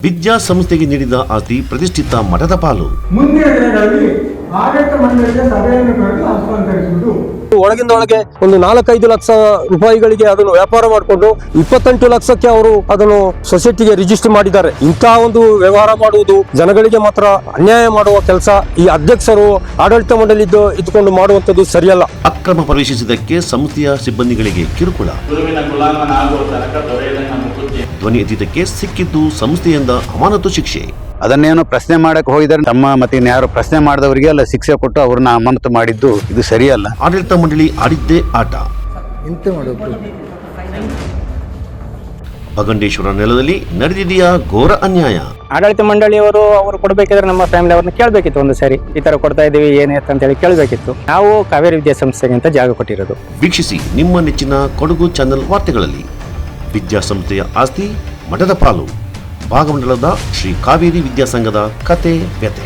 ವಿದ್ಯಾಸಂಸ್ಥೆಗೆ ನೀಡಿದ ಆಸ್ತಿ ಪ್ರತಿಷ್ಠಿತ ಮಠದ ಪಾಲು. ಮುಂದಿನ ದಿನಗಳಲ್ಲಿ ಆಡಳಿತ ಮಂಡಳಿಗೆ ಸಭೆಯನ್ನು ಕರೆದು ಹಸ್ತಾಂತರಿಸುವುದು. ಒಳಗಿಂದೊಳಗೆ ಒಂದು 4-5 ಲಕ್ಷ ರೂಪಾಯಿಗಳಿಗೆ ಅದನ್ನು ವ್ಯಾಪಾರ ಮಾಡಿಕೊಂಡು 28 ಲಕ್ಷಕ್ಕೆ ಅವರು ಅದನ್ನು ಸೊಸೈಟಿಗೆ ರಿಜಿಸ್ಟರ್ ಮಾಡಿದ್ದಾರೆ. ಇಂತಹ ಒಂದು ವ್ಯವಹಾರ ಮಾಡುವುದು ಜನಗಳಿಗೆ ಮಾತ್ರ ಅನ್ಯಾಯ ಮಾಡುವ ಕೆಲಸ. ಈ ಅಧ್ಯಕ್ಷರು ಆಡಳಿತ ಮಂಡಳಿ ಇದ್ದುಕೊಂಡು ಮಾಡುವಂತದ್ದು ಸರಿಯಲ್ಲ. ಅಕ್ರಮ ಪ್ರವೇಶಿಸಿದ್ದಕ್ಕೆ ಸಂಸ್ಥೆಯ ಸಿಬ್ಬಂದಿಗಳಿಗೆ ಕಿರುಕುಳ. ಧ್ವನಿ ಎತ್ತಿದ್ದಕ್ಕೆ ಸಿಕ್ಕಿದ್ದು ಸಂಸ್ಥೆಯಿಂದ ಅಮಾನತು ಶಿಕ್ಷೆ. ಅದನ್ನೇನೋ ಪ್ರಶ್ನೆ ಮಾಡಕ್ಕೆ ಹೋಗಿದ್ದಾರೆ. ತಮ್ಮ ಮತ್ತೆ ಇನ್ಯಾರು ಪ್ರಶ್ನೆ ಮಾಡಿದವರಿಗೆ ಎಲ್ಲ ಶಿಕ್ಷೆ ಕೊಟ್ಟು ಅವ್ರನ್ನ ಅಮಾನತು ಮಾಡಿದ್ದು ಇದು ಸರಿಯಲ್ಲ. ಆಡಳಿತ ಮಂಡಳಿ ಆಡಿದ್ದೇ ಆಟ. ಭಗಂಡೇಶ್ವರ ನೆಲದಲ್ಲಿ ನಡೆದಿದೆಯಾ ಘೋರ ಅನ್ಯಾಯ. ಆಡಳಿತ ಮಂಡಳಿಯವರು ಅವರು ಕೊಡಬೇಕಿದ್ರೆ ನಮ್ಮ ಫ್ಯಾಮಿಲಿ ಅವ್ರನ್ನ ಕೇಳಬೇಕಿತ್ತು. ಒಂದು ಸರಿ ಈ ತರ ಕೊಡ್ತಾ ಇದೀವಿ ಏನಾಯ್ತು ಅಂತ ಹೇಳಿ ಕೇಳಬೇಕಿತ್ತು. ನಾವು ಕಾವೇರಿ ವಿದ್ಯಾಸಂಸ್ಥೆಗೆ ಅಂತ ಜಾಗ ಕೊಟ್ಟಿರೋದು. ವೀಕ್ಷಿಸಿ ನಿಮ್ಮ ನೆಚ್ಚಿನ ಕೊಡಗು ಚಾನೆಲ್ ವಾರ್ತೆಗಳಲ್ಲಿ. ವಿದ್ಯಾಸಂಸ್ಥೆಯ ಆಸ್ತಿ ಮಠದ ಪಾಲು. ಭಾಗಮಂಡಲದ ಶ್ರೀ ಕಾವೇರಿ ವಿದ್ಯಾಸಂಘದ ಕತೆ ವ್ಯತೆ.